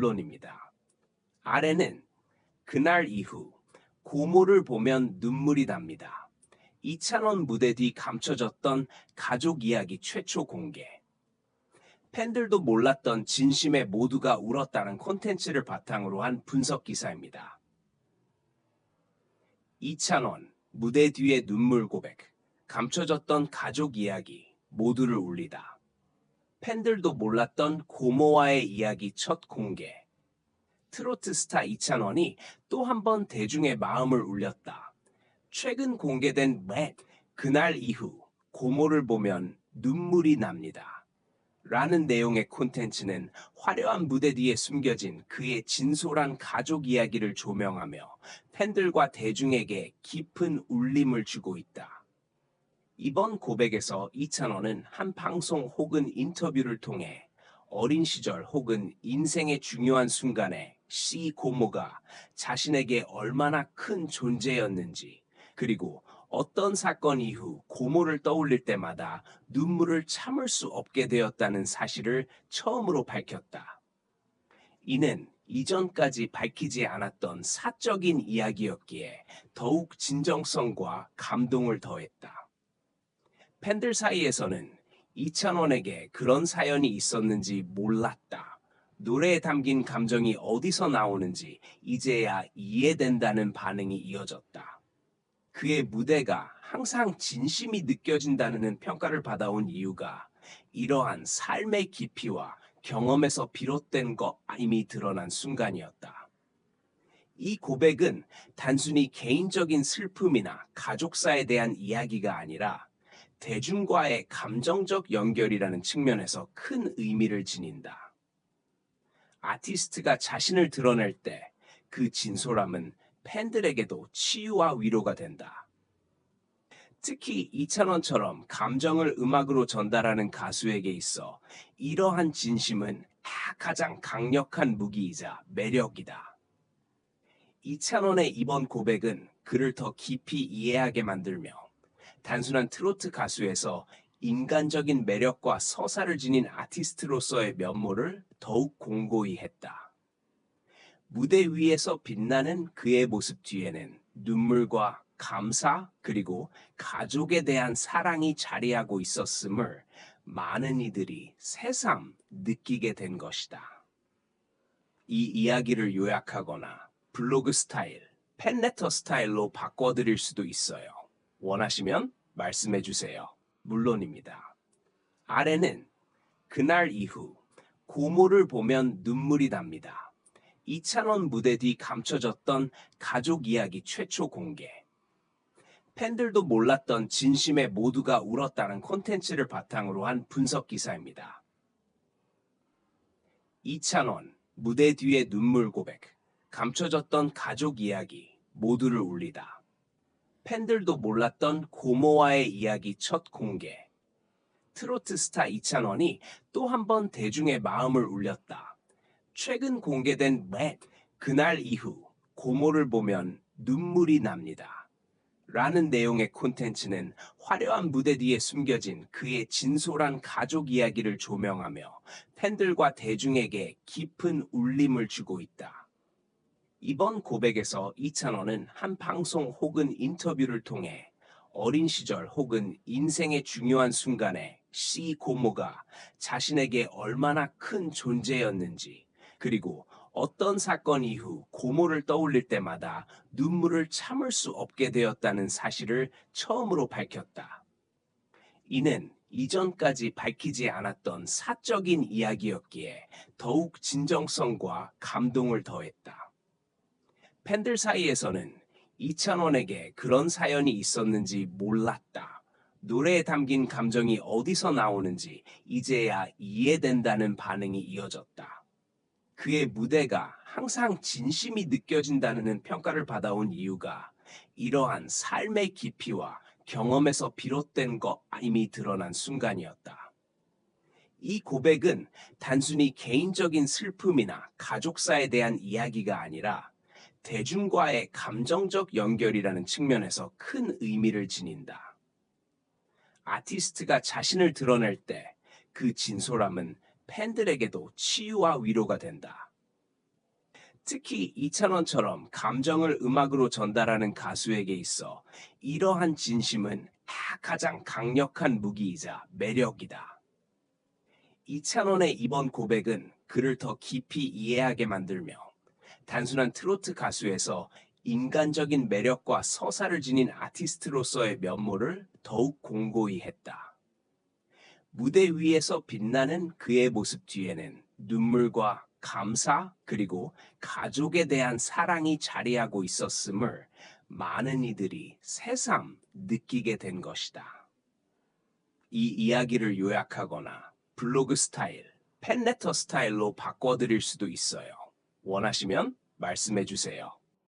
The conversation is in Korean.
물론입니다. 아래는 그날 이후 고모를 보면 눈물이 납니다. 이찬원 무대 뒤 감춰졌던 가족 이야기 최초 공개. 팬들도 몰랐던 진심에 모두가 울었다는 콘텐츠를 바탕으로 한 분석 기사입니다. 이찬원 무대 뒤의 눈물 고백. 감춰졌던 가족 이야기 모두를 울리다. 팬들도 몰랐던 고모와의 이야기 첫 공개. 트로트 스타 이찬원이 또 한 번 대중의 마음을 울렸다. 최근 공개된 그날 이후 고모를 보면 눈물이 납니다. 라는 내용의 콘텐츠는 화려한 무대 뒤에 숨겨진 그의 진솔한 가족 이야기를 조명하며 팬들과 대중에게 깊은 울림을 주고 있다. 이번 고백에서 이찬원은 한 방송 혹은 인터뷰를 통해 어린 시절 혹은 인생의 중요한 순간에 씨 고모가 자신에게 얼마나 큰 존재였는지, 그리고 어떤 사건 이후 고모를 떠올릴 때마다 눈물을 참을 수 없게 되었다는 사실을 처음으로 밝혔다. 이는 이전까지 밝히지 않았던 사적인 이야기였기에 더욱 진정성과 감동을 더했다. 팬들 사이에서는 이찬원에게 그런 사연이 있었는지 몰랐다. 노래에 담긴 감정이 어디서 나오는지 이제야 이해된다는 반응이 이어졌다. 그의 무대가 항상 진심이 느껴진다는 평가를 받아온 이유가 이러한 삶의 깊이와 경험에서 비롯된 것임이 드러난 순간이었다. 이 고백은 단순히 개인적인 슬픔이나 가족사에 대한 이야기가 아니라 대중과의 감정적 연결이라는 측면에서 큰 의미를 지닌다. 아티스트가 자신을 드러낼 때 그 진솔함은 팬들에게도 치유와 위로가 된다. 특히 이찬원처럼 감정을 음악으로 전달하는 가수에게 있어 이러한 진심은 가장 강력한 무기이자 매력이다. 이찬원의 이번 고백은 그를 더 깊이 이해하게 만들며 단순한 트로트 가수에서 인간적인 매력과 서사를 지닌 아티스트로서의 면모를 더욱 공고히 했다. 무대 위에서 빛나는 그의 모습 뒤에는 눈물과 감사 그리고 가족에 대한 사랑이 자리하고 있었음을 많은 이들이 새삼 느끼게 된 것이다. 이 이야기를 요약하거나 블로그 스타일, 팬레터 스타일로 바꿔드릴 수도 있어요. 원하시면 말씀해 주세요. 물론입니다. 아래는 그날 이후 고모를 보면 눈물이 납니다. 이찬원 무대 뒤 감춰졌던 가족 이야기 최초 공개. 팬들도 몰랐던 진심에 모두가 울었다는 콘텐츠를 바탕으로 한 분석 기사입니다. 이찬원 무대 뒤의 눈물 고백. 감춰졌던 가족 이야기 모두를 울리다. 팬들도 몰랐던 고모와의 이야기 첫 공개. 트로트 스타 이찬원이 또 한 번 대중의 마음을 울렸다. 최근 공개된 그날 이후 고모를 보면 눈물이 납니다. 라는 내용의 콘텐츠는 화려한 무대 뒤에 숨겨진 그의 진솔한 가족 이야기를 조명하며 팬들과 대중에게 깊은 울림을 주고 있다. 이번 고백에서 이찬원은 한 방송 혹은 인터뷰를 통해 어린 시절 혹은 인생의 중요한 순간에 씨 고모가 자신에게 얼마나 큰 존재였는지, 그리고 어떤 사건 이후 고모를 떠올릴 때마다 눈물을 참을 수 없게 되었다는 사실을 처음으로 밝혔다. 이는 이전까지 밝히지 않았던 사적인 이야기였기에 더욱 진정성과 감동을 더했다. 팬들 사이에서는 이찬원에게 그런 사연이 있었는지 몰랐다. 노래에 담긴 감정이 어디서 나오는지 이제야 이해된다는 반응이 이어졌다. 그의 무대가 항상 진심이 느껴진다는 평가를 받아온 이유가 이러한 삶의 깊이와 경험에서 비롯된 것임이 드러난 순간이었다. 이 고백은 단순히 개인적인 슬픔이나 가족사에 대한 이야기가 아니라 대중과의 감정적 연결이라는 측면에서 큰 의미를 지닌다. 아티스트가 자신을 드러낼 때 그 진솔함은 팬들에게도 치유와 위로가 된다. 특히 이찬원처럼 감정을 음악으로 전달하는 가수에게 있어 이러한 진심은 가장 강력한 무기이자 매력이다. 이찬원의 이번 고백은 그를 더 깊이 이해하게 만들며 단순한 트로트 가수에서 인간적인 매력과 서사를 지닌 아티스트로서의 면모를 더욱 공고히 했다. 무대 위에서 빛나는 그의 모습 뒤에는 눈물과 감사 그리고 가족에 대한 사랑이 자리하고 있었음을 많은 이들이 새삼 느끼게 된 것이다. 이 이야기를 요약하거나 블로그 스타일, 팬레터 스타일로 바꿔드릴 수도 있어요. 원하시면 말씀해 주세요.